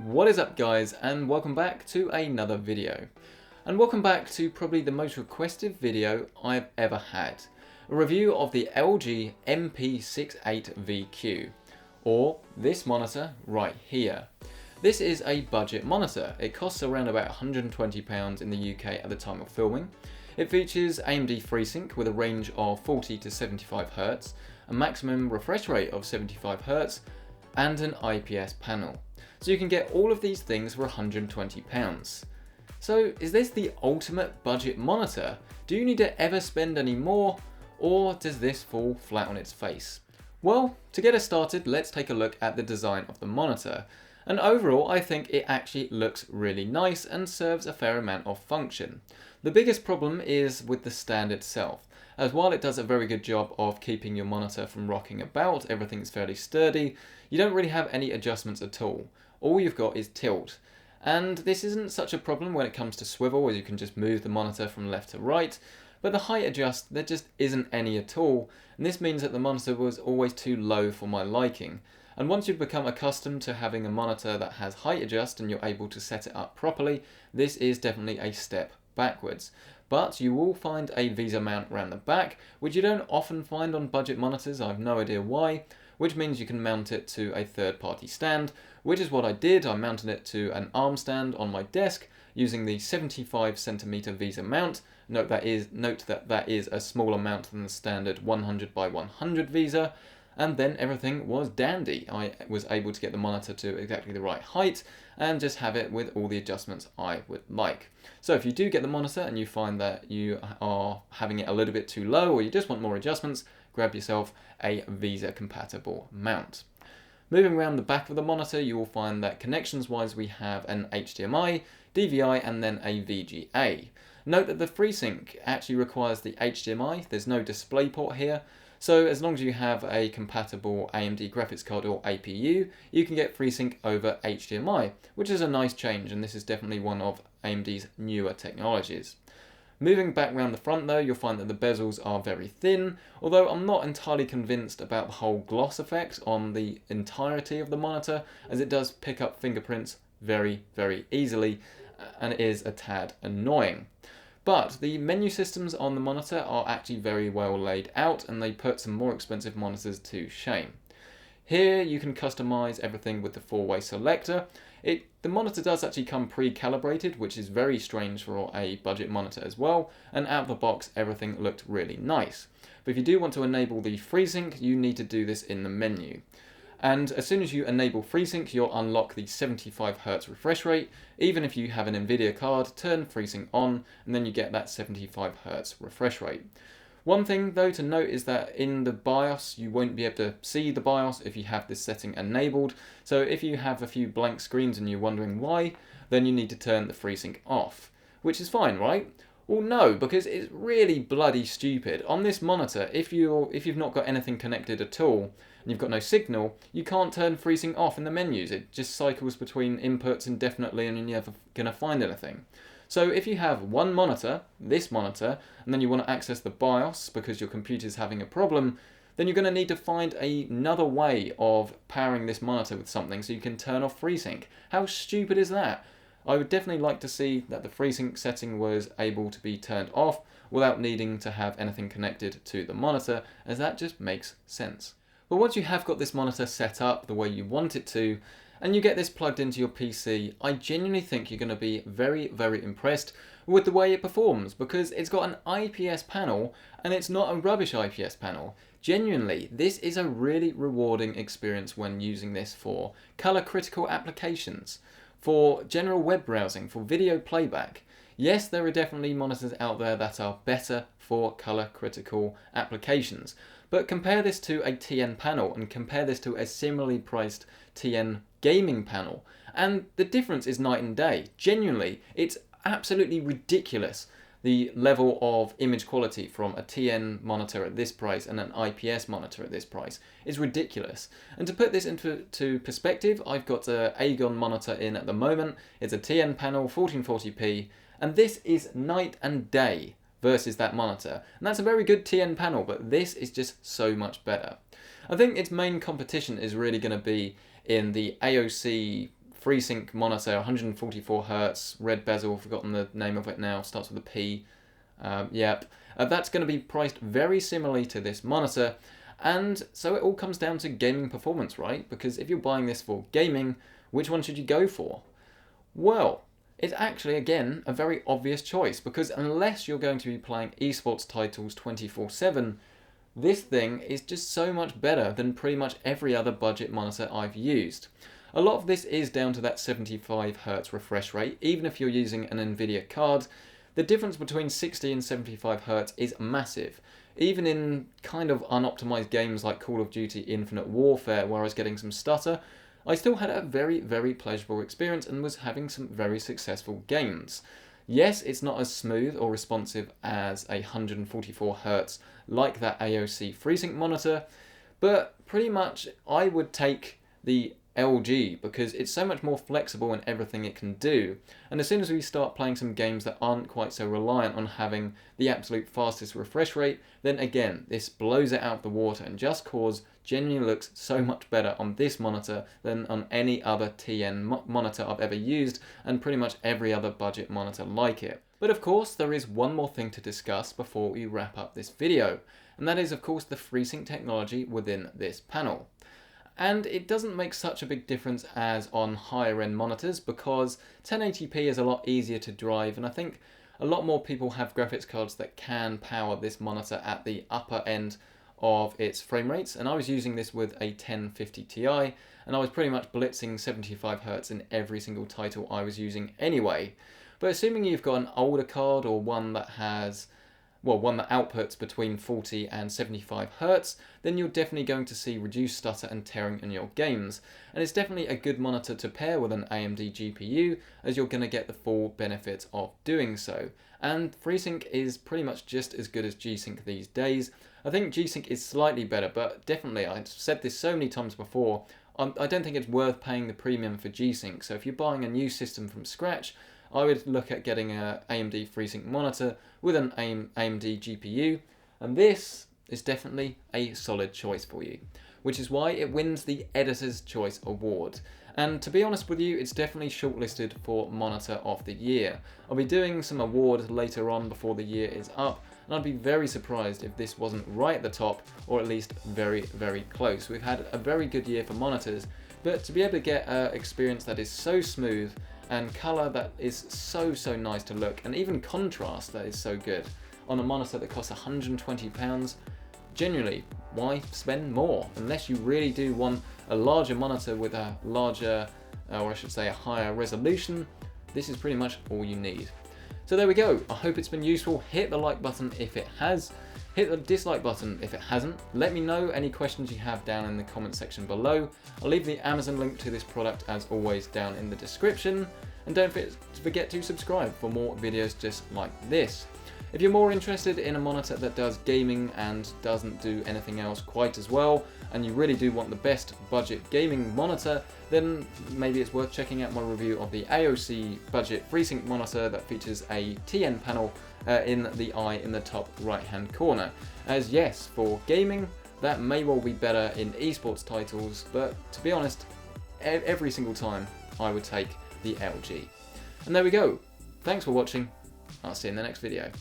What is up guys, and welcome back to another video. And welcome back to probably the most requested video I've ever had. A review of the LG MP68VQ, or this monitor right here. This is a budget monitor. It costs around about £120 in the UK at the time of filming. It features AMD FreeSync with a range of 40 to 75Hz, a maximum refresh rate of 75Hz, and an IPS panel. So you can get all of these things for £120. So is this the ultimate budget monitor? Do you need to ever spend any more, or does this fall flat on its face? Well, to get us started, let's take a look at the design of the monitor. And overall, I think it actually looks really nice and serves a fair amount of function. The biggest problem is with the stand itself, as while it does a very good job of keeping your monitor from rocking about, everything's fairly sturdy, you don't really have any adjustments at all. All you've got is tilt. And this isn't such a problem when it comes to swivel, as you can just move the monitor from left to right, but the height adjust, there just isn't any at all, and this means that the monitor was always too low for my liking. And once you've become accustomed to having a monitor that has height adjust and you're able to set it up properly, this is definitely a step backwards. But you will find a Visa mount around the back, which you don't often find on budget monitors, I have no idea why, which means you can mount it to a third-party stand, which is what I did. I mounted it to an arm stand on my desk using the 75cm Visa mount. Note that is a smaller mount than the standard 100 by 100 Visa. And then everything was dandy. I was able to get the monitor to exactly the right height and just have it with all the adjustments I would like. So if you do get the monitor and you find that you are having it a little bit too low, or you just want more adjustments, grab yourself a Visa compatible mount. Moving around the back of the monitor, you will find that connections wise we have an HDMI, DVI and then a VGA. Note that the FreeSync actually requires the HDMI, there's no DisplayPort here. So as long as you have a compatible AMD graphics card or APU, you can get FreeSync over HDMI, which is a nice change, and this is definitely one of AMD's newer technologies. Moving back around the front though, you'll find that the bezels are very thin, although I'm not entirely convinced about the whole gloss effect on the entirety of the monitor, as it does pick up fingerprints very, very easily, and it is a tad annoying. But the menu systems on the monitor are actually very well laid out, and they put some more expensive monitors to shame. Here you can customize everything with the 4-way selector. The monitor does actually come pre-calibrated, which is very strange for a budget monitor as well, and out of the box everything looked really nice. But if you do want to enable the FreeSync, you need to do this in the menu. And as soon as you enable FreeSync, you'll unlock the 75Hz refresh rate. Even if you have an NVIDIA card, turn FreeSync on, and then you get that 75Hz refresh rate. One thing though to note is that in the BIOS, you won't be able to see the BIOS if you have this setting enabled. So if you have a few blank screens and you're wondering why, then you need to turn the FreeSync off, which is fine, right? Well, no, because it's really bloody stupid. On this monitor, if you've not got anything connected at all, and you've got no signal, you can't turn FreeSync off in the menus. It just cycles between inputs indefinitely and you're never going to find anything. So if you have one monitor, this monitor, and then you want to access the BIOS because your computer's having a problem, then you're going to need to find another way of powering this monitor with something so you can turn off FreeSync. How stupid is that? I would definitely like to see that the FreeSync setting was able to be turned off without needing to have anything connected to the monitor, as that just makes sense. But once you have got this monitor set up the way you want it to, and you get this plugged into your PC, I genuinely think you're going to be very, very impressed with the way it performs, because it's got an IPS panel and it's not a rubbish IPS panel. Genuinely, this is a really rewarding experience when using this for color critical applications, for general web browsing, for video playback. Yes, there are definitely monitors out there that are better for color critical applications, but compare this to a TN panel and compare this to a similarly priced TN gaming panel, and the difference is night and day. Genuinely, it's absolutely ridiculous the level of image quality from a TN monitor at this price and an IPS monitor at this price is ridiculous. And to put this into perspective, I've got an Aegon monitor in at the moment. It's a TN panel, 1440p, and this is night and day versus that monitor. And that's a very good TN panel, but this is just so much better. I think its main competition is really going to be in the AOC FreeSync monitor, 144Hz, red bezel, forgotten the name of it now, starts with a P. That's going to be priced very similarly to this monitor. And so it all comes down to gaming performance, right? Because if you're buying this for gaming, which one should you go for? Well, it's actually, again, a very obvious choice, because unless you're going to be playing esports titles 24/7, this thing is just so much better than pretty much every other budget monitor I've used. A lot of this is down to that 75Hz refresh rate. Even if you're using an Nvidia card, the difference between 60 and 75Hz is massive. Even in kind of unoptimized games like COD Infinite Warfare, where I was getting some stutter, I still had a very, very pleasurable experience and was having some very successful games. Yes, it's not as smooth or responsive as a 144Hz like that AOC FreeSync monitor, but pretty much I would take the LG because it's so much more flexible in everything it can do. And as soon as we start playing some games that aren't quite so reliant on having the absolute fastest refresh rate, then again, this blows it out of the water, and Just Cause genuinely looks so much better on this monitor than on any other TN monitor I've ever used, and pretty much every other budget monitor like it. But of course, there is one more thing to discuss before we wrap up this video, and that is of course the FreeSync technology within this panel. And it doesn't make such a big difference as on higher end monitors, because 1080p is a lot easier to drive, and I think a lot more people have graphics cards that can power this monitor at the upper end of its frame rates. And I was using this with a 1050 Ti, and I was pretty much blitzing 75Hz in every single title I was using anyway. But assuming you've got an older card, or one that has one that outputs between 40 and 75Hz, then you're definitely going to see reduced stutter and tearing in your games. And it's definitely a good monitor to pair with an AMD GPU, as you're going to get the full benefits of doing so. And FreeSync is pretty much just as good as G-Sync these days. I think G-Sync is slightly better, but definitely, I've said this so many times before, I don't think it's worth paying the premium for G-Sync. So if you're buying a new system from scratch, I would look at getting an AMD FreeSync monitor with an AMD GPU, and this is definitely a solid choice for you, which is why it wins the Editor's Choice Award. And to be honest with you, it's definitely shortlisted for Monitor of the Year. I'll be doing some awards later on before the year is up, and I'd be very surprised if this wasn't right at the top, or at least very, very close. We've had a very good year for monitors, but to be able to get an experience that is so smooth, and colour that is so nice to look, and even contrast that is so good on a monitor that costs £120, genuinely, why spend more? Unless you really do want a larger monitor with a larger, or I should say a higher resolution, this is pretty much all you need. So there we go. I hope it's been useful. Hit the like button if it has. Hit the dislike button if it hasn't. Let me know any questions you have down in the comment section below. I'll leave the Amazon link to this product as always down in the description. And don't forget to subscribe for more videos just like this. If you're more interested in a monitor that does gaming and doesn't do anything else quite as well, and you really do want the best budget gaming monitor, then maybe it's worth checking out my review of the AOC budget FreeSync monitor that features a TN panel in the eye in the top right hand corner. As yes, for gaming, that may well be better in esports titles, but to be honest, every single time I would take the LG. And there we go. Thanks for watching. I'll see you in the next video.